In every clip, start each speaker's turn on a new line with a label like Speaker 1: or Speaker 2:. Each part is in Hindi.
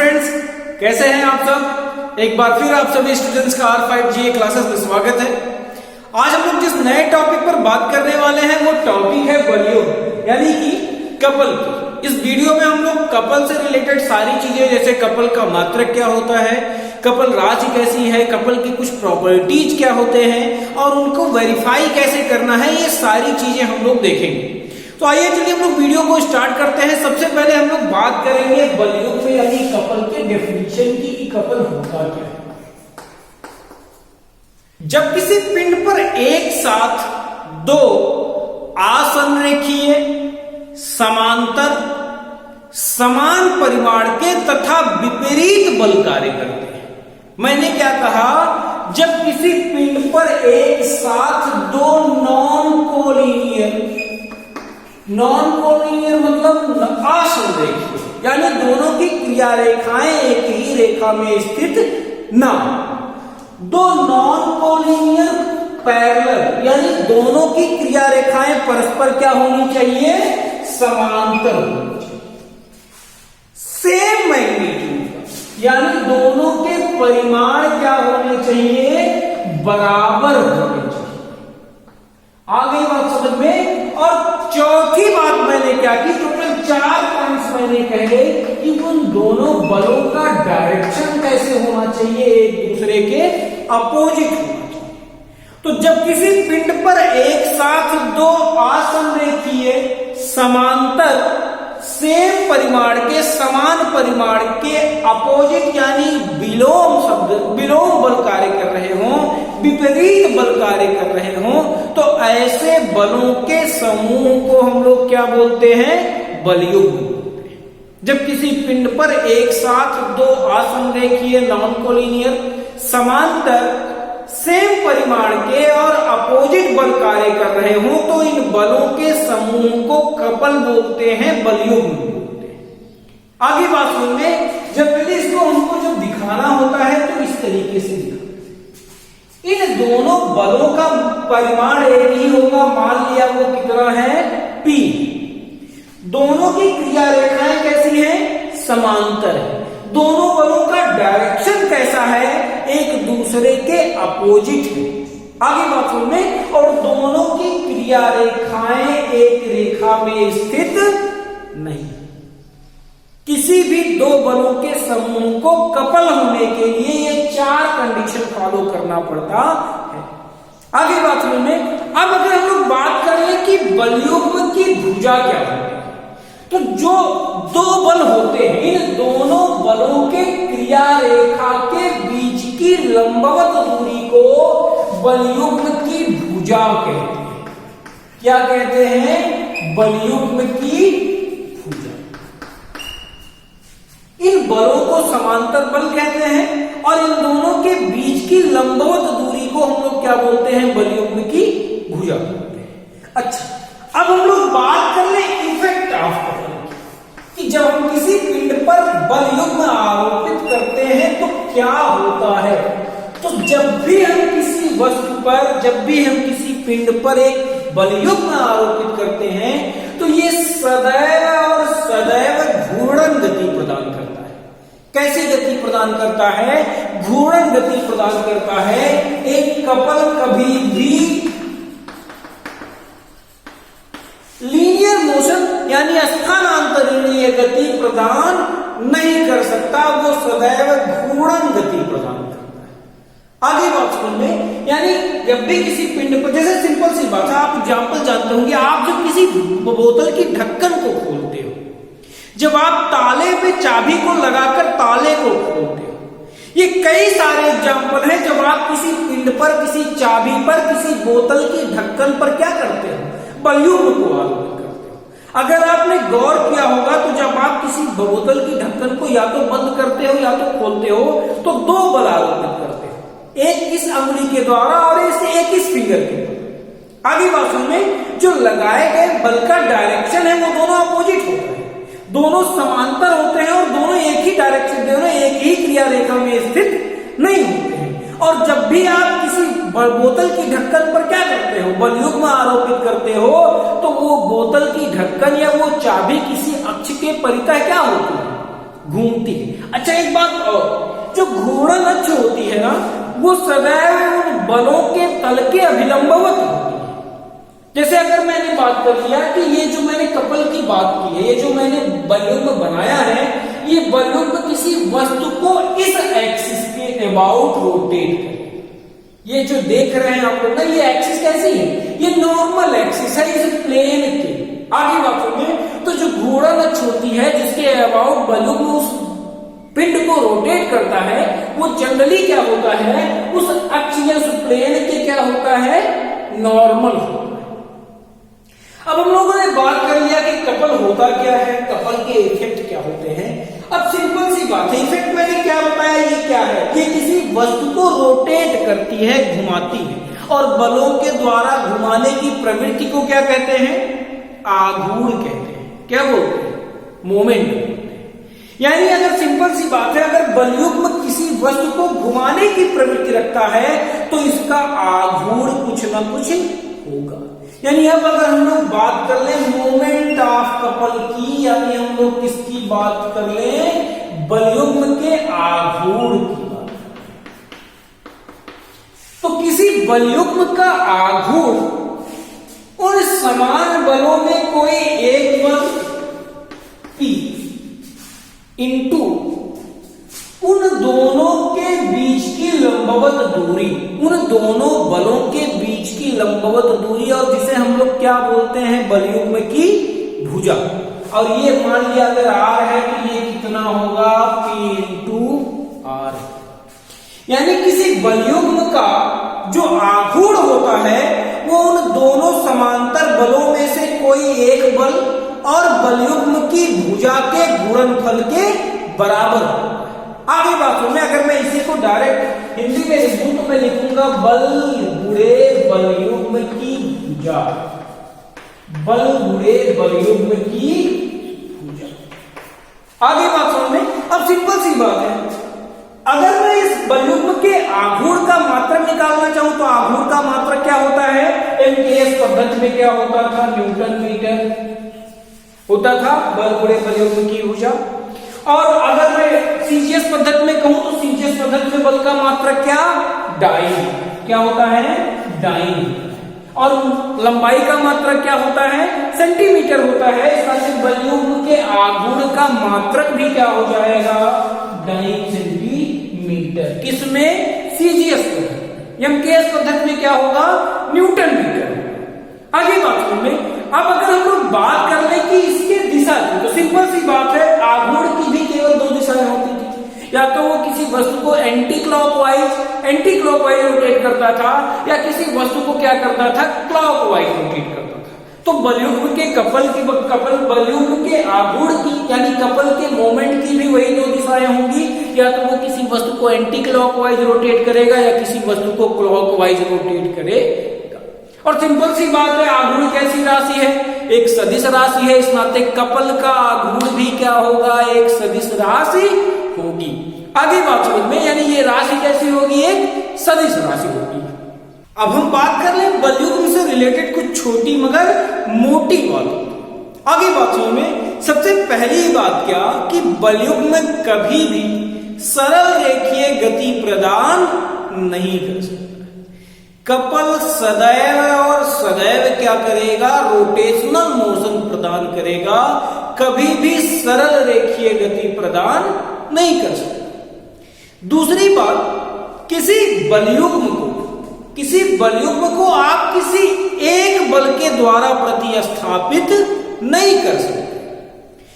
Speaker 1: फ्रेंड्स, कैसे हैं आप सब। एक बार फिर आप सभी स्टूडेंट्स का R5GA क्लासेस में स्वागत है। आज हम लोग जिस नए टॉपिक पर बात करने वाले हैं वो टॉपिक है बलयोग यानी कि कपल की। इस वीडियो में हम लोग कपल से रिलेटेड सारी चीजें जैसे कपल का मात्रक क्या होता है, कपल राशि कैसी है, कपल की कुछ प्रॉपर्टीज क्या होते हैं और उनको वेरीफाई कैसे करना है, ये सारी चीजें हम लोग देखेंगे। तो आइए चलिए हम लोग वीडियो को स्टार्ट करते हैं। सबसे पहले हम लोग बात करेंगे बलयोग में यानी कपल के डेफिनेशन की कि कपल होता क्या है। जब किसी पिंड पर एक साथ दो असंरेखीय समांतर समान परिमाण के तथा विपरीत बल कार्य करते हैं। मैंने क्या कहा, जब किसी पिंड पर एक साथ दो नॉन कोलिनियर मतलब असंरेखीय यानी दोनों की क्रिया रेखाएं एक ही रेखा में स्थित न, दो नॉन कोलिनियर पैरेलल यानी दोनों की क्रिया रेखाएं परस्पर क्या होनी चाहिए, समांतर होनी चाहिए। सेम मैग्नीट्यूड यानी दोनों के परिमाण क्या होने चाहिए, बराबर होने चाहिए। आ गई बात समझ में। और चौथी बात मैंने क्या की, टोटल 4 पॉइंट्स मैंने कहे कि उन दोनों बलों का डायरेक्शन कैसे होना चाहिए, एक दूसरे के अपोजिट होना चाहिए। तो जब किसी पिंड पर एक साथ दो असंरेखीय समांतर सेम परिमाण के समान परिमाण के अपोजिट यानी विलोम बल कार्य कर रहे हों, विपरीत बल कार्य कर रहे हों, तो ऐसे बलों के समूह को हम लोग क्या बोलते हैं, बलयोग बोलते हैं। जब किसी पिंड पर एक साथ दो असंरेखीय नॉन कोलिनियर समांतर सेम परिमाण के और अपोजिट बल कार्य कर रहे हों तो इन बलों के समूह को कपल बोलते हैं, बलयोग बोलते हैं। आगे बात सुनने, जनरली इसको हमको जब दिखाना होता है तो इस तरीके से दिखाते हैं। इन दोनों बलों का परिमाण एक ही होगा, मान लिया वो कितना है, P। दोनों की क्रिया रेखाएं कैसी हैं, समांतर है। दोनों बलों का डायरेक्शन कैसा है, एक दूसरे के अपोजिट है। आगे बात सुनने, और दोनों की क्रिया रेखाएं एक रेखा में स्थित नहीं। किसी भी दो बलों के समूह को कपल होने के लिए ये 4 कंडीशन फॉलो करना पड़ता है। आगे बात सुनने, अब अगर हम लोग बात करें कि बलयुग्म की भुजा क्या है, तो जो दो बल होते हैं इन दोनों बलों के क्रिया रेखा के बीच की लंबवत दूरी को बलयुग्म की भुजा कहते हैं। क्या कहते हैं, बलयुग्म की भुजा। इन बलों को समांतर बल कहते हैं और इन दोनों के बीच की लंबवत दूरी को हम लोग क्या बोलते हैं, बलयुग्म की भुजा बोलते हैं। अच्छा, अब हम लोग बात कर ले इफेक्ट ऑफ कपल कि जब हम किसी पिंड पर बलयुग्म आरोपित करते हैं तो क्या होता है। तो जब भी हम किसी वस्तु पर, जब भी हम किसी पिंड पर एक बलयुग्म आरोपित करते हैं तो ये सदैव और सदैव घूर्णन गति प्रदान करता है। कैसी गति प्रदान करता है, घूर्णन गति प्रदान करता है। एक कपल कभी भी लीनियर मोशन यानी स्थानांतरणीय गति प्रदान नहीं कर सकता, वो सदैव घूर्णन गति प्रदान करता है। आगे बात सुनने, यानी जब भी किसी पिंड पर, जैसे सिंपल सी बात है, आप एग्जांपल जानते होंगे, आप जब किसी बोतल की ढक्कन को खोलते हो, जब आप ताले पे चाबी को लगाकर ताले को खोलते हो, ये कई सारे एग्जांपल हैं। जब आप किसी पिंड पर, किसी चाबी पर, किसी बोतल की ढक्कन पर क्या करते हो, बलयुग्म को आरोपित करते हो। अगर आपने गौर किया होगा तो जब आप किसी बोतल की ढक्कन को या तो बंद करते हो या तो खोलते हो तो 2 बल आरोपित करते हो, एक इस अंगुली के द्वारा और एक इस फिंगर के द्वारा। आगे बात सुनिए, जो लगाए गए बल का डायरेक्शन है वो दोनों अपोजिट होते हैं, दोनों समांतर होते हैं और दोनों एक ही डायरेक्शन, दोनों एक ही क्रिया रेखा में स्थित नहीं होते हैं। और जब भी आप किसी बोतल की ढक्कन पर क्या करते हो, बलयुग्म आरोपित करते हो, तो वो बोतल की ढक्कन या वो चाबी किसी अक्ष के परितः क्या होती है, घूमती है। अच्छा एक बात और, जो घूर्णन अक्ष होती है ना, वो सदैव उन बलों के तल के अभिलंबवत होती है। जैसे अगर मैंने बात कर लिया कि ये जो मैंने कपल की बात की है, ये जो मैंने बलयुग्म बनाया है, ये बलयुग्म किसी वस्तु को इस एक्सिस के अबाउट रोटेट करे। ये जो देख रहे हैं आप लोग ना, ये एक्सिस कैसी है, ये नॉर्मल एक्सिस है इस प्लेन के। आगे बात करेंगे तो जो घूर्णन अक्ष होती है जिसके अबाउट बलयुग्म उस पिंड को रोटेट करता है, वो जनरली क्या होता है, उस अक्ष या उस प्लेन के क्या होता है, नॉर्मल होता है। अब हम लोगों ने बात कर लिया कि कपल होता क्या है, कपल के इफेक्ट क्या होते हैं। अब सिंपल सी बात है, इफेक्ट मैंने क्या बताया, ये क्या है, ये किसी वस्तु को रोटेट करती है, घुमाती है, और बलों के द्वारा घुमाने की प्रवृत्ति को क्या कहते हैं, आघूर्ण कहते हैं। क्या बोलते हैं, मोमेंट बोलते हैं। यानी अगर सिंपल सी बात है, अगर बलयुग्म किसी वस्तु को घुमाने की प्रवृत्ति रखता है तो इसका आघूर्ण कुछ ना कुछ होगा। यानी अब अगर हम लोग बात कर ले मोमेंट ऑफ कपल की, यानी हम लोग किसकी बात कर ले, बलयुग्म के आघूर्ण की बात। तो किसी बलयुग्म का आघूर्ण उन समान बलों में कोई एक बल P इंटू उन दोनों के बीच की लंबवत दूरी, उन दोनों बलों के बीच की लंबवत दूरी, और जिसे हम लोग क्या बोलते हैं, बलयुग्म की भुजा। और ये मान लिया अगर R है तो ये कितना होगा, P इंटू R। यानी किसी बलयुग्म का जो आघूर्ण होता है वो उन दोनों समांतर बलों में से कोई एक बल और बलयुग्म की भुजा के गुणनफल के बराबर होगा। आगे बात में अगर मैं इसी को डायरेक्ट हिंदी में लिखूं तो मैं लिखूंगा बल गुणे बलयुग्म की भुजा, बल गुणे बलयुग्म की भुजा। आगे बात समझ में। अब सिंपल सी बात है, अगर मैं इस बलयुग्म के आघूर्ण का मात्रक निकालना चाहूं तो आघूर्ण का मात्रक क्या होता है, एमकेएस पद्धति में क्या होता था, न्यूटन मीटर होता था, बल गुणे बलयुग्म की भुजा। और अगर मैं सीजीएस पद्धति में कहूं तो सीजीएस पद्धति में बल का मात्रक क्या, डाइन, क्या होता है, डाइन। और लंबाई का मात्रक क्या होता है, सेंटीमीटर होता है। इस तरह से बलयुग्म के आघूर्ण का मात्रक भी क्या हो जाएगा, डाइन सेंटीमीटर। किसमें, सीजीएस पद्धति। एमकेएस पद्धति में क्या होगा, न्यूटन मीटर। आगे बात में अब अगर हम लोग बात कर ले कि इसके दिशा की, तो सिंपल सी बात है, आघूर्ण की भी केवल दो दिशाएं होती थी, या तो वो किसी वस्तु को एंटी क्लॉकवाइज रोटेट करता था, या किसी वस्तु को क्या करता था, क्लॉकवाइज रोटेट करता था। तो बलयुग्म के बलयुग्म के आघूर्ण की यानी कपल के मोमेंट की भी वही दो दिशाएं होंगी, या तो वो किसी वस्तु को एंटी क्लॉकवाइज रोटेट करेगा या किसी वस्तु को क्लॉकवाइज रोटेट करेगा। और सिंपल सी बात है, आघूर्ण कैसी राशि है, एक सदिश राशि है, इस नाते कपल का आघूर्ण भी क्या होगा, एक सदिश राशि होगी। आगे बात समझ में, यानी ये राशि कैसी होगी, एक सदिश राशि होगी। अब हम बात कर ले बलयुग्म से रिलेटेड कुछ छोटी मगर मोटी बात। आगे बात समझ में, सबसे पहली बात क्या कि बलयुग्म कभी भी सरल रेखीय गति प्रदान नहीं कर सकता। कपल सदैव और सदैव क्या करेगा, रोटेशनल मोशन प्रदान करेगा, कभी भी सरल रेखीय गति प्रदान नहीं कर सकता। दूसरी बात, किसी बलयुग्म को आप किसी एक बल के द्वारा प्रतिस्थापित नहीं कर सकते,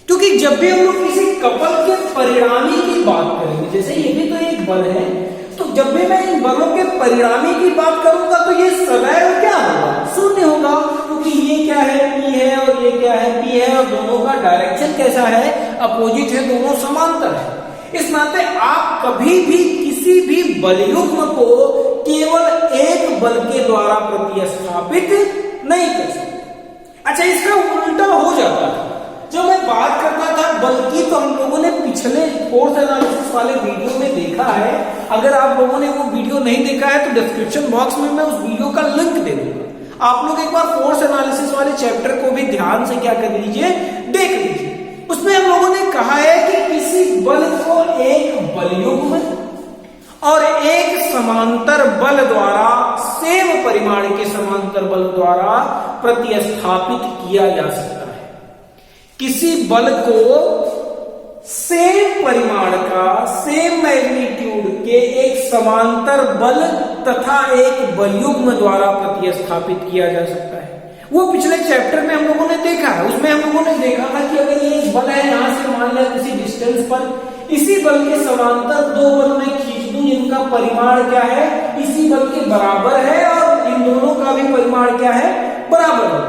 Speaker 1: क्योंकि जब भी हम लोग किसी कपल के परिणामी की बात करेंगे, जैसे ये भी तो एक बल है, तो जब भी मैं इन बलों के परिणामी की बात करूंगा तो ये सदैव क्या होगा, शून्य होगा, क्योंकि ये क्या है, P है और ये क्या है, P है, और दोनों का डायरेक्शन कैसा है, अपोजिट है, दोनों समांतर है। इस नाते आप कभी भी किसी भी बलयुग्म को केवल एक बल के द्वारा प्रतिस्थापित नहीं कर सकते। अच्छा, इसका उल्टा हो जाता है। जो मैं बात करता था बल की, तो हम लोगों ने पिछले फोर्स एनालिसिस वाले वीडियो में देखा है। अगर आप लोगों ने वो वीडियो नहीं देखा है तो डिस्क्रिप्शन बॉक्स में मैं उस वीडियो का लिंक दे दूंगा। आप लोग एक बार फोर्स एनालिसिस वाले चैप्टर को भी ध्यान से क्या कर लीजिए, देख लीजिए। उसमें हम लोगों ने कहा है कि किसी बल को एक बलयुग्म और एक समांतर बल द्वारा, सेम परिमाण के समांतर बल द्वारा प्रतिस्थापित किया जा सकता है। किसी बल को सेम परिमाण का, सेम मैग्नीट्यूड के एक समांतर बल तथा एक बलयुग्म द्वारा प्रतिस्थापित किया जा सकता है। वो पिछले चैप्टर में हम लोगों ने देखा है, उसमें हम लोगों ने देखा था कि अगर ये बल है, यहां से मान लिया किसी डिस्टेंस पर, इसी बल के समांतर दो बल मैं खींच दूं जिनका परिमाण क्या है, इसी बल के बराबर है, और इन दोनों का भी परिमाण क्या है, बराबर है,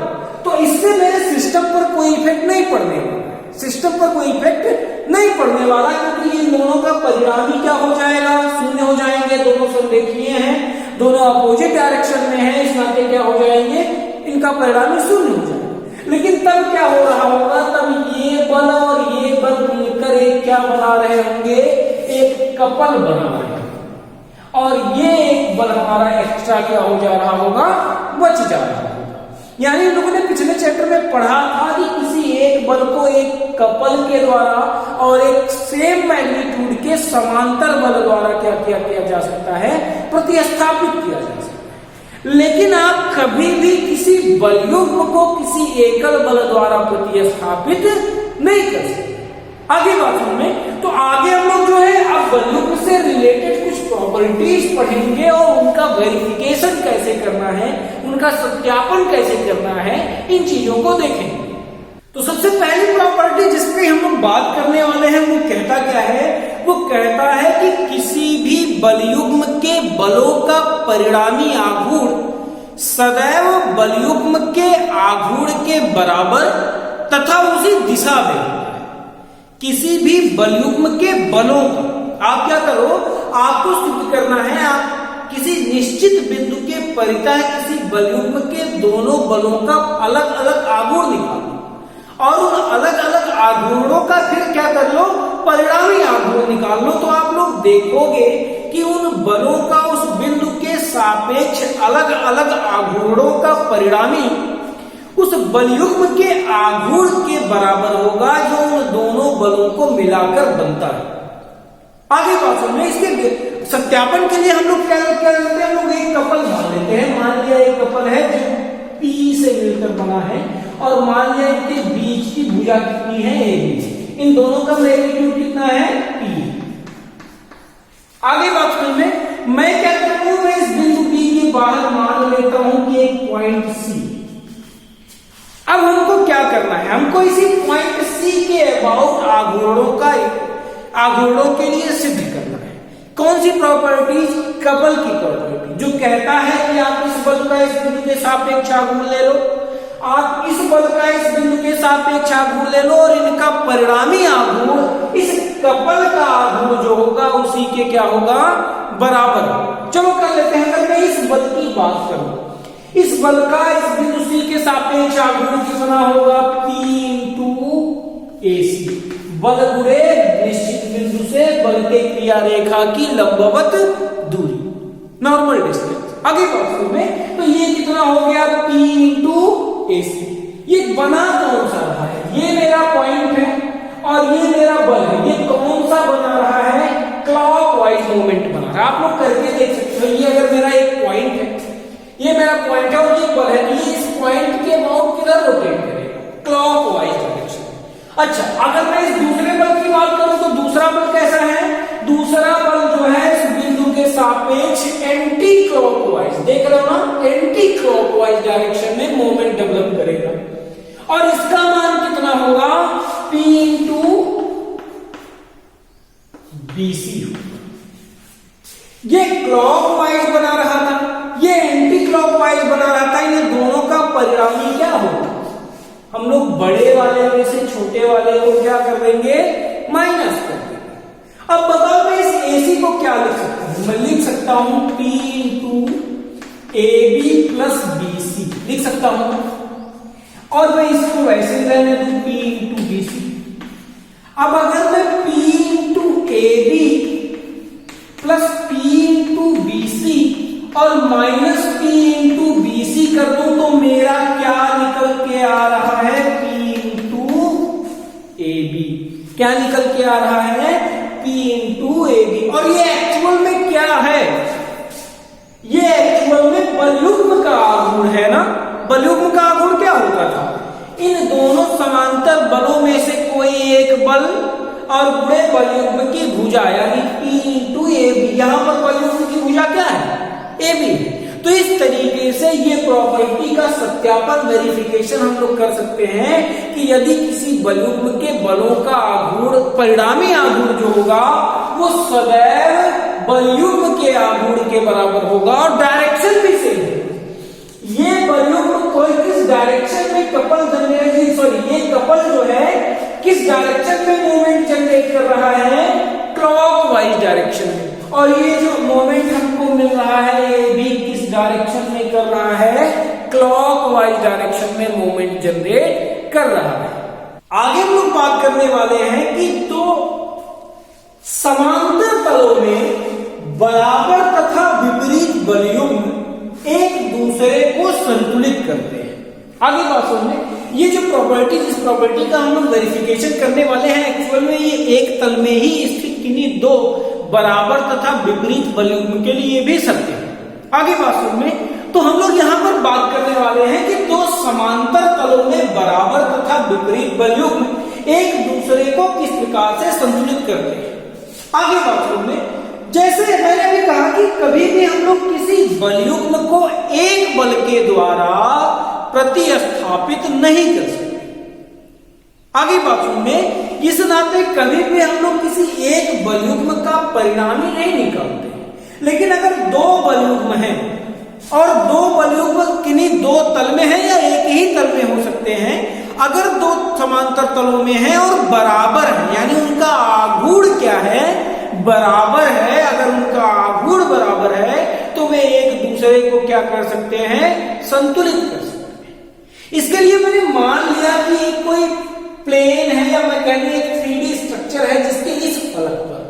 Speaker 1: तो इससे मेरे सिस्टम पर कोई इफेक्ट नहीं पड़ने वाला, सिस्टम पर कोई इफेक्ट नहीं पड़ने वाला, क्योंकि इन दोनों का परिणाम ही क्या हो जाएगा, शून्य हो जाएंगे। दोनों संरेखीय हैं, दोनों अपोजिट डायरेक्शन में हैं, इस नाते क्या हो जाएंगे, इनका परिणाम शून्य हो जाएगा। लेकिन तब क्या हो रहा होगा, तब ये बल और ये बल मिलकर एक क्या बना रहे होंगे, एक कपल बना रहे होंगे, और ये एक बल हमारा एक्स्ट्रा क्या हो जा रहा होगा, बच जा रहा होगा। यानी हम लोगों ने पिछले चैप्टर में पढ़ा था कि किसी एक बल को एक कपल के द्वारा और एक सेम मैग्नीट्यूड के समांतर बल द्वारा क्या किया जा सकता है, प्रतिस्थापित किया जा सकता है। लेकिन आप कभी भी किसी बलयुग्म को किसी एकल बल द्वारा प्रतिस्थापित नहीं कर सकते। आगे बात में तो आगे हम लोग जो है अब बलयुग्म से रिलेटेड कुछ प्रॉपर्टीज पढ़ेंगे और उनका वेरिफिकेशन कैसे करना है, उनका सत्यापन कैसे करना है, इन चीजों को देखेंगे। तो सबसे पहली प्रॉपर्टी जिस पे हम लोग बात करने वाले हैं वो कहता क्या है, वो कहता है कि किसी भी बलयुग्म के बलों का परिणामी आघूर्ण सदैव बलयुग्म के आघूर्ण के बराबर तथा उसी दिशा में होता है। किसी भी बलयुग्म के बलों का, आप क्या करो, आपको सिद्ध करना है, आप किसी निश्चित बिंदु के परितः किसी बलयुग्म के दोनों बलों का अलग अलग आघूर्ण निकालो और उन अलग अलग आघूर्णों का फिर क्या कर लो, परिणामी आघूर्ण निकाल लो। तो आप लोग देखोगे कि उन बलों का उस बिंदु के सापेक्ष अलग अलग आघूर्णों का परिणामी उस बलयुग्म के आघूर्ण के बराबर होगा जो उन दोनों बलों को मिलाकर बनता है। आगे बात सुनिए, इसके सत्यापन के लिए हम लोग क्या करते हैं, हम लोग एक कपल मान लेते हैं। मान लिया एक कपल है जो P से मिलकर बना है, और मान लिया इनके बीच की भुजा कितनी है, AB। इन दोनों का मैग्नीट्यूड कितना है, P। आगे बात सुनिए, मैं क्या करता हूं, मैं इस बिंदु B के बाहर मान लेता हूं कि एक पॉइंट C। अब हमको क्या करना है, हमको इसी पॉइंट C के अबाउट आघूर्णों के लिए सिद्ध करना है। कौन सी प्रॉपर्टीज, कपल की प्रॉपर्टी, जो कहता है कि आप इस बल का इस बिंदु के सापेक्ष आघूर्ण ले लो, आप इस बल का इस बिंदु के सापेक्ष आघूर्ण ले लो, और इनका परिणामी आघूर्ण इस कपल का आघूर्ण जो होगा उसी के क्या होगा, बराबर। चलो कर लेते हैं। अगर मैं इस बल की बात करूं, इस बल का इस बिंदु C के सापेक्ष आघूर्ण कितना होगा, P × AC। बल गुणे निश्चित बिंदु से बल के क्रिया रेखा की लंबवत दूरी, नॉर्मल डिस्टेंस। आगे बात में तो ये कितना हो गया, P × AC। ये बना कौन सा रहा है, ये मेरा पॉइंट है और ये मेरा बल है। ये कौन सा बना रहा है, क्लॉकवाइज मूवमेंट बना रहा है। आप लोग करके देख सकते हो, ये अगर मेरा एक पॉइंट है, ये मेरा पॉइंट है और ये बल है, ये इस पॉइंट के अबाउट किधर रोटेट करेगा, क्लॉकवाइज डायरेक्शन। अच्छा, अगर मैं इस दूसरे बल की बात करूं तो दूसरा बल कैसा है, दूसरा बल जो है इस बिंदु के सापेक्ष एंटी क्लॉकवाइज, देख रहे हो ना, एंटी क्लॉकवाइज डायरेक्शन में मोमेंट डेवलप करेगा, और इसका मान कितना होगा, P × BC। ये क्लॉकवाइज बना रहा था, ये एंटी क्लॉकवाइज बना रहा था, इन दोनों का परिणामी क्या होगा, हम लोग बड़े वाले में से छोटे वाले को क्या कर देंगे, माइनस कर देंगे। अब बताओ मैं इस AC को क्या लिख सकता हूं, मैं लिख सकता हूं P × AB + BC लिख सकता हूं, और मैं इसको वैसे रहने दूं P × BC। अब अगर मैं P × AB + P × BC और -P × BC कर दूं तो मेरा क्या निकल के आ रहा है, P × AB। क्या निकल के आ रहा है, P इंटू ए बी। और ये एक्चुअल में क्या है, ये एक्चुअल में बलयुग्म का आघूर्ण है ना। बलयुग्म का आघूर्ण क्या होता था, इन दोनों समांतर बलों में से कोई एक बल और पूरे बलयुग्म की भुजा यानी P इंटू ए बी। यहां पर बलयुग्म की भुजा क्या है, ए बी। तो इस तरीके से ये प्रॉपर्टी का सत्यापन वेरिफिकेशन हम लोग कर सकते हैं कि यदि किसी बलयुग्म के बलों का आघूर्ण, परिणामी आघूर्ण जो होगा वो सदैव बलयुग्म के आघूर्ण के बराबर होगा और डायरेक्शन भी सेम है। ये बलयुग्म कोई किस डायरेक्शन में कपल जनरेट, सॉरी ये कपल जो है किस डायरेक्शन में मूवमेंट जनरेट कर रहा है, क्लॉकवाइज डायरेक्शन में। और ये जो मोमेंट हमको मिल रहा है ये भी किस डायरेक्शन में कर रहा है, क्लॉकवाइज डायरेक्शन में मोमेंट जनरेट कर रहा है। आगे हम लोग बात करने वाले हैं कि दो समांतर तलों में बराबर तथा विपरीत बलयुग्म एक दूसरे को संतुलित करते हैं। आगे बात सुनिए, ये जो प्रॉपर्टी, जिस प्रॉपर्टी का हम लोग वेरिफिकेशन करने वाले हैं, एक्चुअल में ये एक तल में ही स्थित किन्हीं दो बराबर तथा विपरीत बलयुग्म के लिए भी सत्य है। आगे बात सुनिए, तो हम लोग यहां पर बात करने वाले हैं कि दो समांतर तलों में बराबर तथा विपरीत बलयुग्म एक दूसरे को किस प्रकार से संतुलित करते हैं। आगे बात सुनिए, जैसे मैंने अभी कहा कि कभी भी हम लोग किसी बलयुग्म को एक बल के द्वारा प्रतिस्थापित नहीं कर सकते। आगे बात सुनिए, इस नाते कभी भी हम लोग किसी एक बलयुग्म का परिणामी नहीं निकालते। लेकिन अगर दो बलयुग्म हैं और दो बलयुग्म किन्हीं दो तल में है या एक ही तल में हो सकते हैं, अगर दो समांतर तलों में है और बराबर है यानी उनका आघूर्ण क्या है, बराबर है, अगर उनका आघूर्ण बराबर है तो वे एक दूसरे को क्या कर सकते हैं, संतुलित कर सकते हैं। इसके लिए मैंने मान लिया कि कोई प्लेन है या मैं कहूं एक 3D स्ट्रक्चर है जिसके इस फलक पर,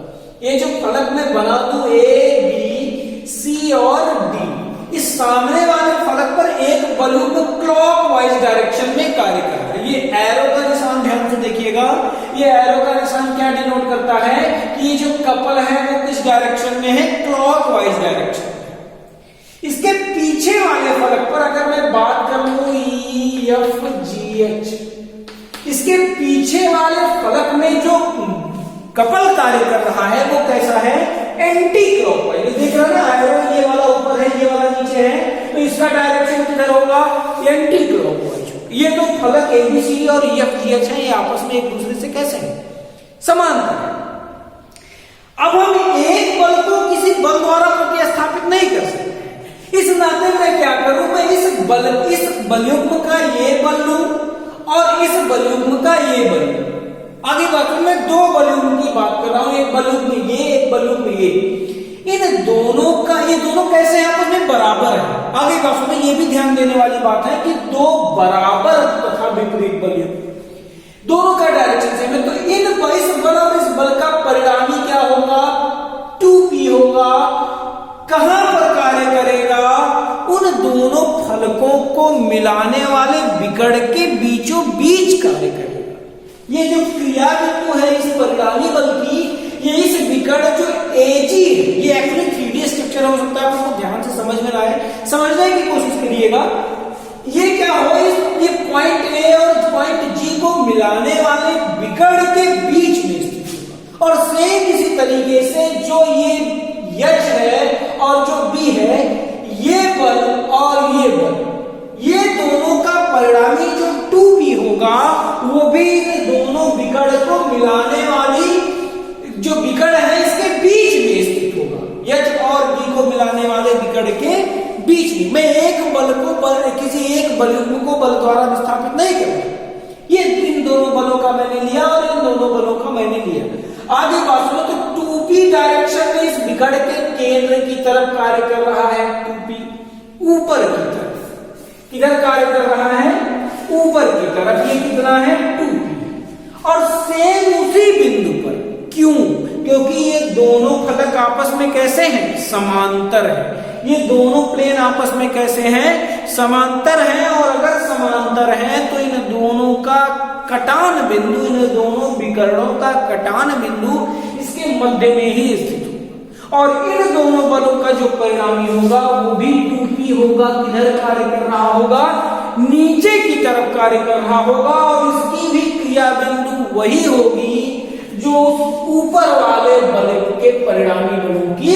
Speaker 1: ये जो फलक में बना दूं ए बी सी और डी, इस सामने वाले फलक पर एक बलयुग्म क्लॉकवाइज डायरेक्शन में कार्य कर रहा है। ये एरो का निशान ध्यान से देखिएगा, ये एरो का निशान क्या डिनोट करता है कि ये जो कपल है वो किस डायरेक्शन में है, क्लॉकवाइज डायरेक्शन में। इसके पीछे वाले फलक पर अगर मैं बात करूं ई एफ जी एच, इसके पीछे वाले फलक में जो कपल कार्य कर रहा है वो कैसा है, एंटी क्लॉकवाइज। देख रहे ना, एरो ये वाला ऊपर है ये वाला नीचे है, तो इसका डायरेक्शन किधर होगा, एंटी क्लॉकवाइज। ये तो फलक एबीसी और एफजीएच है, ये आपस में एक दूसरे से कैसे हैं, समांतर है। अब हम एक बल को किसी बल द्वारा प्रतिस्थापित नहीं कर सकते, इस नाते मैं क्या करूं, मैं इस बलयुग्म का ये बल लूं और इस बलयुग्म का ये बल लूं। आगे बात में मैं दो बलयुग्म की बात कर रहा हूं, एक बलयुग्म ये, एक बलयुग्म ये। इन दोनों का, ये दोनों कैसे हैं, आपस में बराबर है। आगे बात में ये भी ध्यान देने वाली बात है कि दो बराबर तथा विपरीत बलयुग्म दोनों का डायरेक्शन सेम है, तो इस बल और इस बल का परिणामी क्या होगा, 2p होगा। कहां पर कार्य करेगा, उन दोनों फलकों को मिलाने वाले विकर्ण के बीचों बीच कार्य करेगा। ये जो क्रिया बिंदु है इस परिणामी बल की, ये इस विकर्ण जो एजी है, ये एक्चुअली 3D स्ट्रक्चर हो सकता है, आपको ध्यान से समझ में आए, समझने की कोशिश करिएगा। ये क्या हो, ये पॉइंट ए और पॉइंट जी को मिलाने वाले विकर्ण के बीच में स्थित होगा। और सेम इसी तरीके से जो ये एच है और जो बी है, ये बल और ये बल, ये दोनों का परिणामी जो 2p होगा वो भी इन दोनों विकर्ण को मिलाने वाली जो विकर्ण है इसके बीच में स्थित होगा। एच और बी को मिलाने वाले विकर्ण के बीच में। मैं एक बल को किसी एक बलयुग्म को बल द्वारा विस्थापित नहीं करूंगा, ये इन दोनों बलों का मैंने लिया और इन दोनों बलों का मैंने लिया। आगे बात सुनो, तो 2p डायरेक्शन में इस विकर्ण के केंद्र की तरफ कार्य कर रहा है, 2p ऊपर की तरफ। किधर कार्य कर रहा है, ऊपर की तरफ। ये कितना है, 2p। और सेम उसी बिंदु पर, क्यों, क्योंकि ये दोनों फलक आपस में कैसे हैं, समांतर है। ये दोनों प्लेन आपस में कैसे हैं, समांतर हैं। और अगर समांतर हैं तो इन दोनों का कटान बिंदु, इन दोनों विकर्णों का कटान बिंदु इसके मध्य में ही स्थित होगा और इन दोनों बलों का जो परिणामी होगा वो भी 2p होगा। किधर कार्य कर रहा होगा? नीचे की तरफ कार्य कर रहा होगा और इसकी भी क्रिया बिंदु वही होगी जो ऊपर वाले बल के परिणामी बलों की।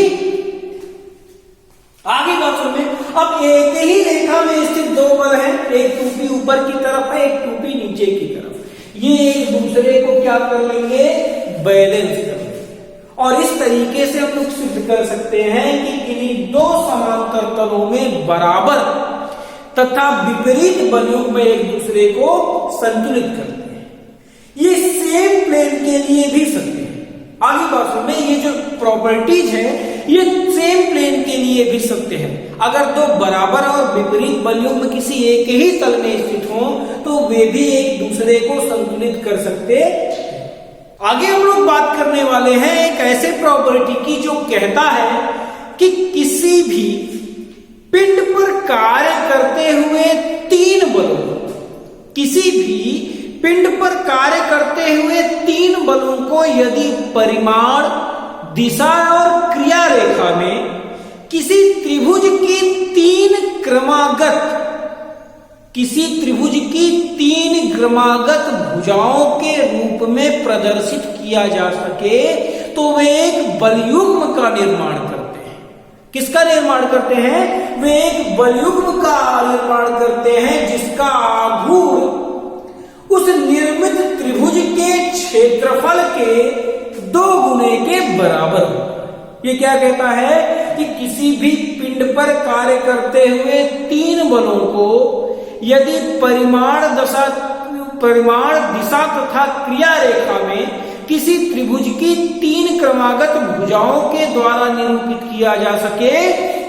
Speaker 1: आगे बात सुनिए, अब एक ही रेखा में स्थित दो बल हैं, एक 2p ऊपर की तरफ है, एक 2p नीचे की तरफ। ये एक दूसरे को क्या कर लेंगे? बैलेंस कर लेंगे और इस तरीके से हम लोग सिद्ध कर सकते हैं कि किन्हीं दो समांतर तलों में बराबर तथा विपरीत बलों में एक दूसरे को संतुलित करते हैं। ये सेम प्लेन के लिए भी सत्य है। आगे बात सुनिए, ये जो प्रॉपर्टीज है ये सेम प्लेन के लिए भी सत्य है। अगर दो बराबर और विपरीत बलों में किसी एक ही तल में स्थित हों तो वे भी एक दूसरे को संतुलित कर सकते हैं। आगे हम लोग बात करने वाले हैं एक ऐसे प्रॉपर्टी की जो कहता है कि किसी भी पिंड पर कार्य करते हुए तीन बलों, किसी भी पिंड पर कार्य करते हुए तीन बलों को यदि परिमाण, दिशा और क्रिया रेखा में किसी त्रिभुज की तीन क्रमागत भुजाओं के रूप में प्रदर्शित किया जा सके तो वे एक बलयुग्म का निर्माण करते हैं। किसका निर्माण करते हैं? वे एक बलयुग्म का निर्माण करते हैं जिसका आघूर्ण उस निर्मित त्रिभुज के क्षेत्रफल के 2 गुने के बराबर होगा। ये क्या कहता है कि किसी भी पिंड पर कार्य करते हुए तीन बलों को यदि परिमाण, दिशा तथा क्रिया रेखा में किसी त्रिभुज की तीन क्रमागत भुजाओं के द्वारा निरूपित किया जा सके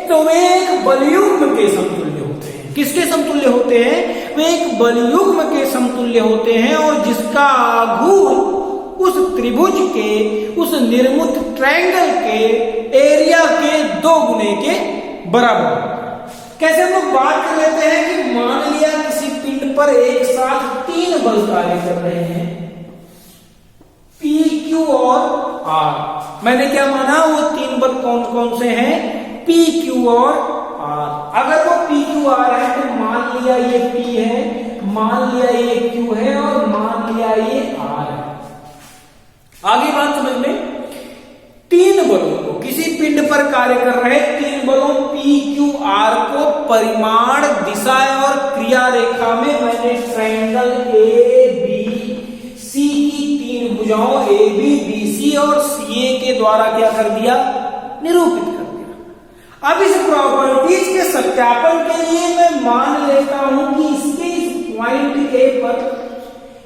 Speaker 1: तो वे एक बलयुग्म के समतुल्य होते हैं। किसके समतुल्य होते हैं? वे एक बलयुग्म के समतुल्य होते हैं और जिसका आघूर्ण उस त्रिभुज के, उस निर्मित ट्रायंगल के एरिया के 2 गुने के बराबर। कैसे हम लोग बात कर लेते हैं कि मान लिया किसी पिंड पर एक साथ तीन बल कार्य कर रहे हैं, P, Q और R। मैंने क्या माना? वो तीन बल कौन कौन से हैं? P, Q और R। अगर वो P, Q, R है तो मान लिया ये P है, मान लिया ये Q है और मान लिया ये R है। आगे बात समझ में, तीन बलों को, किसी पिंड पर कार्य कर रहे तीन बलों P, Q, R को परिमाण, दिशा और क्रिया रेखा में मैंने ट्रायंगल ABC की तीन भुजाओं AB, BC और CA के द्वारा क्या कर दिया? निरूपित कर दिया। अब इस प्रॉपर्टीज के सत्यापन के लिए मैं मान लेता हूं कि इसके इस पॉइंट A पर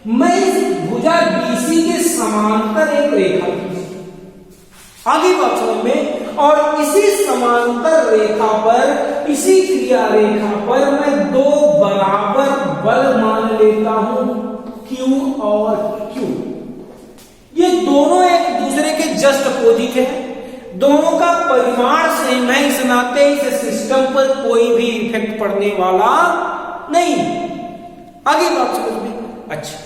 Speaker 1: मैं इस भुजा BC के समांतर एक रेखा खींचूं। आगे बात समझ में, और इसी समांतर रेखा पर, इसी क्रिया रेखा पर मैं दो बराबर बल मान लेता हूं Q और Q। ये दोनों एक दूसरे के जस्ट अपोजिट है, दोनों का परिमाण सेम है, इस नाते इस सिस्टम पर कोई भी इफेक्ट पड़ने वाला नहीं। आगे बात समझ में। अच्छा,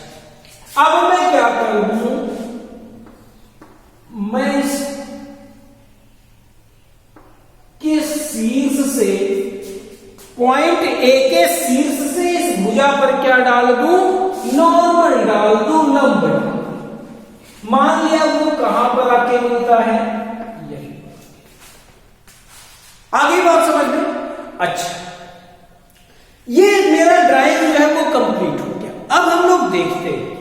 Speaker 1: अब मैं क्या करूं? मैं के शीर्ष से, पॉइंट A के शीर्ष से इस भुजा पर क्या डाल दूं? नॉर्मल डाल दूं, लंब डाल दूं। मान लिया वो कहां पर आके मिलता है? यही। आगे बात समझ में। अच्छा, ये मेरा ड्राइंग जो है वो कंप्लीट हो गया। अब हम लोग देखते हैं,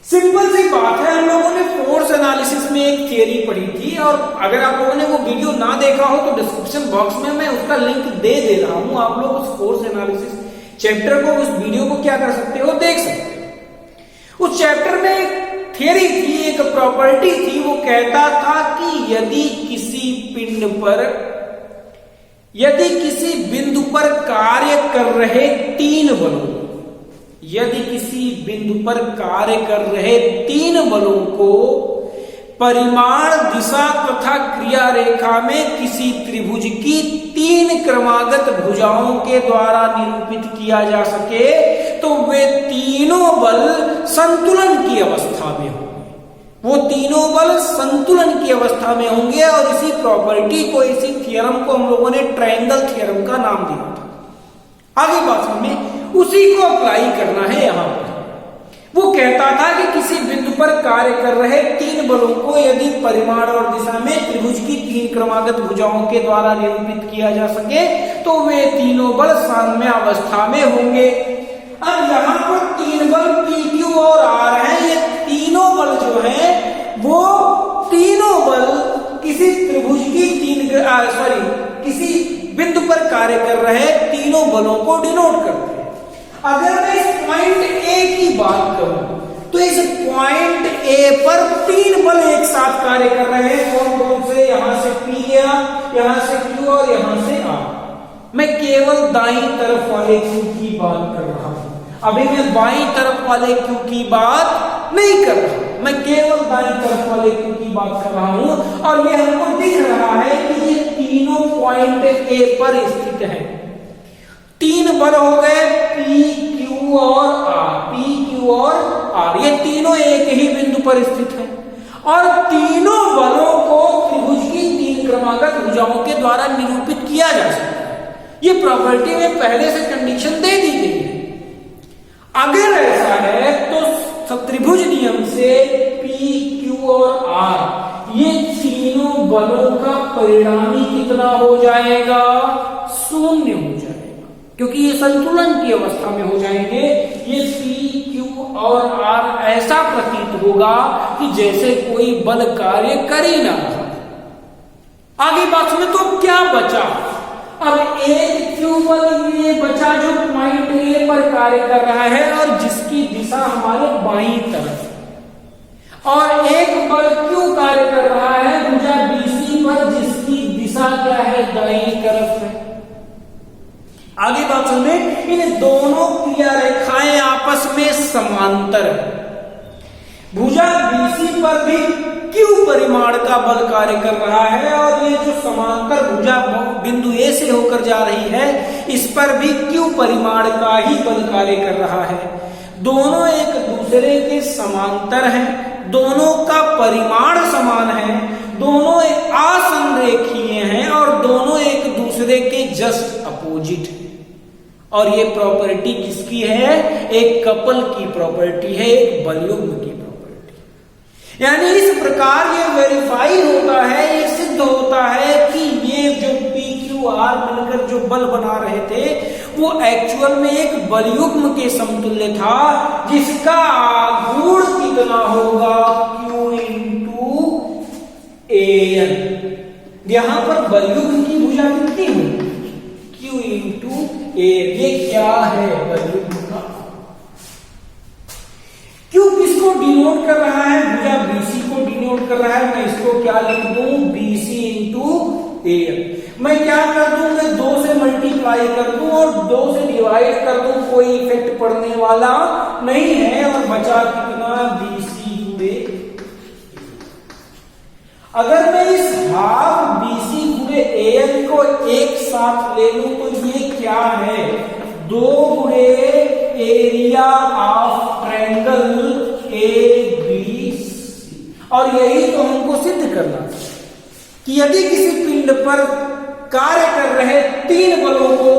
Speaker 1: सिंपल सी बात है, हम लोगों ने फोर्स एनालिसिस में एक थियरी पढ़ी थी और अगर आप लोगों ने वो वीडियो ना देखा हो तो डिस्क्रिप्शन बॉक्स में मैं उसका लिंक दे रहा हूं। आप लोग उस फोर्स एनालिसिस चैप्टर को, उस वीडियो को क्या कर सकते हो? देख सकते हो। उस चैप्टर में एक थियरी थी, एक प्रॉपर्टी थी, वो कहता था कि यदि किसी पिंड पर, यदि किसी बिंदु पर कार्य कर रहे तीन बलों, यदि किसी बिंदु पर कार्य कर रहे तीन बलों को परिमाण, दिशा तथा क्रिया रेखा में किसी त्रिभुज की तीन क्रमागत भुजाओं के द्वारा निरूपित किया जा सके तो वे तीनों बल संतुलन की अवस्था में होंगे। वो तीनों बल संतुलन की अवस्था में होंगे और इसी प्रॉपर्टी को, इसी थ्योरम को हम लोगों ने ट्रायंगल थ्योरम का नाम दिया था। आगे बात में उसी को अप्लाई करना है यहां पर। वो कहता था कि किसी बिंदु पर कार्य कर रहे तीन बलों को यदि परिमाण और दिशा में त्रिभुज की तीन क्रमागत भुजाओं के द्वारा निरूपित किया जा सके तो वे तीनों बल साम्य अवस्था में होंगे। अब यहाँ पर तीन बल P, Q और R हैं। ये तीनों बल जो हैं वो तीनों बल किसी त्रिभुज की किसी बिंदु पर कार्य कर रहे तीनों बलों को डिनोट करते हैं। अगर मैं इस पॉइंट A की बात करूं तो इस पॉइंट A पर तीन बल एक साथ कार्य कर रहे हैं। कौन कौन से? यहां से P गया, यहां से Q और यहां से R। मैं केवल दाईं तरफ वाले Q की बात कर रहा हूं। अभी मैं बाईं तरफ वाले Q की बात नहीं कर रहा, मैं केवल दाईं तरफ वाले Q की बात कर रहा हूं। और ये हमको दिख रहा है कि ये तीनों पॉइंट A पर स्थित है। तीन बल हो गए P, Q और R, P, Q और R। ये तीनों एक ही बिंदु पर स्थित है और तीनों बलों को त्रिभुज की तीन क्रमागत भुजाओं के द्वारा निरूपित किया जा सकता है। ये प्रॉपर्टी में पहले से कंडीशन दे दी गई है। अगर ऐसा है तो त्रिभुज नियम से P, Q और R ये तीनों बलों का परिणामी कितना हो जाएगा? शून्य हो जाएगा, क्योंकि ये संतुलन की अवस्था में हो जाएंगे। ये P, Q और R ऐसा प्रतीत होगा कि जैसे कोई बल कार्य कर ही ना रहा। आगे बात सुने तो क्या बचा? अब एक Q बल ये बचा जो पॉइंट A पर कार्य कर रहा है और जिसकी दिशा हमारे बाईं तरफ है, और एक बल Q कार्य कर रहा है भुजा BC पर जिसकी दिशा क्या है? दाईं तरफ है। आगे बात सुनिए, इन दोनों क्रिया रेखाएं आपस में समांतर है। भुजा BC पर भी Q परिमाण का बल कार्य कर रहा है और ये जो समांतर भुजा बिंदु A से होकर जा रही है इस पर भी Q परिमाण का ही बल कार्य कर रहा है। दोनों एक दूसरे के समांतर हैं, दोनों का परिमाण समान है, दोनों एक असंरेखीय हैं और दोनों एक दूसरे के जस्ट अपोजिट है। और ये प्रॉपर्टी किसकी है? एक कपल की प्रॉपर्टी है, एक बलयुग्म की प्रॉपर्टी। यानी इस प्रकार ये वेरीफाई होता है, ये सिद्ध होता है कि ये जो P, Q, R मिलकर जो बल बना रहे थे वो एक्चुअल में एक बलयुग्म के समतुल्य था, जिसका गुण कितना होगा? Q into AN। यहां पर बलयुग्म की भुजा कितनी होगी? Q into AN। ये क्या है बलयुग्म का? Q किसको डिनोट कर रहा है? भुजा BC को डिनोट कर रहा है। मैं इसको क्या लिख दूं? BC into AN। मैं क्या कर दूं? मैं 2 से मल्टीप्लाई कर दूं और 2 से डिवाइड कर दूं, कोई इफेक्ट पड़ने वाला नहीं है। और बचा कितना? BC गुणे। अगर मैं इस हाफ BC गुणे AN को एक साथ ले लूं तो ये क्या है? 2 गुणे एरिया ऑफ ट्रायंगल ABC। और यही तो हमको सिद्ध करना है कि यदि किसी पिंड पर कार्य कर रहे तीन बलों को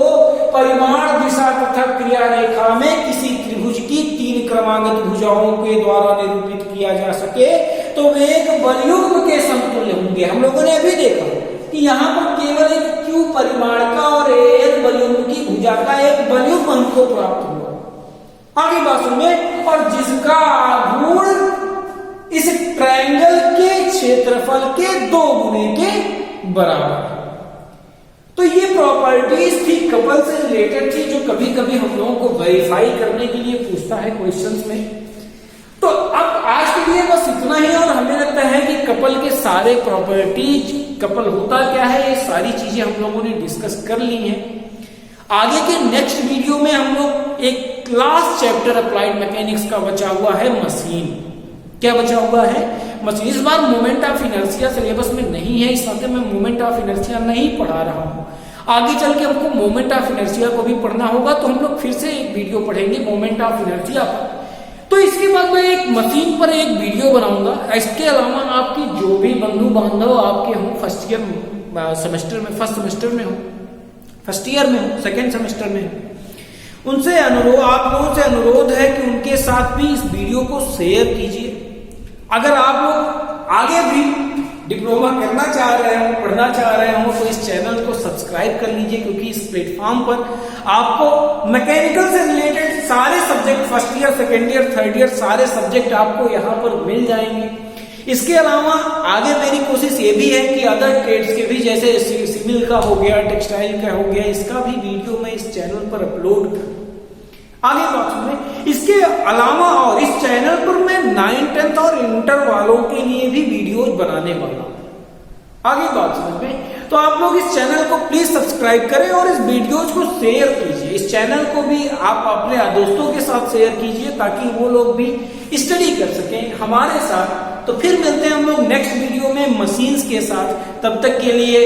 Speaker 1: परिमाण, दिशा तथा क्रिया रेखा में किसी त्रिभुज की तीन क्रमागत भुजाओं के द्वारा निरूपित किया जा सके तो वे एक बलयुग्म के समतुल्य होंगे। हम लोगों ने अभी देखा कि यहाँ पर केवल एक Q परिमाण का और AN बलयुग्म की भुजा का एक बलयुग्म हमको प्राप्त हुआ। आगे बात सुनिए, और जिसका गुण इस ट्रायंगल के क्षेत्रफल के 2 गुने के बराबर है। तो ये प्रॉपर्टीज थी, कपल से रिलेटेड थी, जो कभी कभी हम लोगों को वेरीफाई करने के लिए पूछता है क्वेश्चंस में। तो अब आज के लिए बस इतना ही, और हमें लगता है कि कपल के सारे प्रॉपर्टीज, कपल होता क्या है, ये सारी चीजें हम लोगों ने डिस्कस कर ली हैं। आगे के नेक्स्ट वीडियो में हम लोग एक लास्ट चैप्टर अप्लाइड मैकेनिक्स का बचा हुआ है मशीन। क्या बचा हुआ है? मशीन। इस बार मोमेंट ऑफ इनर्शिया सिलेबस में नहीं है, इस वक्त मैं मोमेंट ऑफ इनर्शिया नहीं पढ़ा रहा हूं।
Speaker 2: आगे चल के हमको मोमेंट ऑफ इनर्शिया को भी पढ़ना होगा, तो हम लोग फिर से एक वीडियो पढ़ेंगे मोमेंट ऑफ इनर्शिया पर। तो इसके बाद मैं एक मशीन पर एक वीडियो बनाऊंगा। इसके अलावा आपकी जो भी बंधु बांधव आपके हों, फर्स्ट ईयर सेमेस्टर में, फर्स्ट सेमेस्टर में हो, फर्स्ट ईयर में हो, सेकेंड सेमेस्टर में हो, उनसे अनुरोध, आप लोगों से अनुरोध है कि उनके साथ भी इस वीडियो को शेयर कीजिए। अगर आप लोग आगे भी डिप्लोमा करना चाह रहे हो, पढ़ना चाह रहे हो, तो इस चैनल को सब्सक्राइब कर लीजिए, क्योंकि इस प्लेटफॉर्म पर आपको मैकेनिकल से रिलेटेड सारे subject, first year, second year, third year, सारे सब्जेक्ट आपको यहाँ पर मिल जाएंगे। इसके अलावा आगे मेरी कोशिश ये भी है कि अदर ट्रेड्स के भी, जैसे सिविल का हो गया, टेक्सटाइल का हो गया, इसका भी वीडियो मैं इस चैनल पर अपलोड करूं। आगे बात सुनिए, इसके अलावा और इस चैनल पर मैं 9th 10th और इंटर वालों के लिए भी वीडियोज बनाने वाला हूं। आगे बात समझ में, तो आप लोग इस चैनल को प्लीज सब्सक्राइब करें और इस वीडियोज को शेयर कीजिए। इस चैनल को भी आप अपने दोस्तों के साथ शेयर कीजिए, ताकि वो लोग भी स्टडी कर सकें हमारे साथ। तो फिर मिलते हैं हम लोग नेक्स्ट वीडियो में मशीन्स के साथ। तब तक के लिए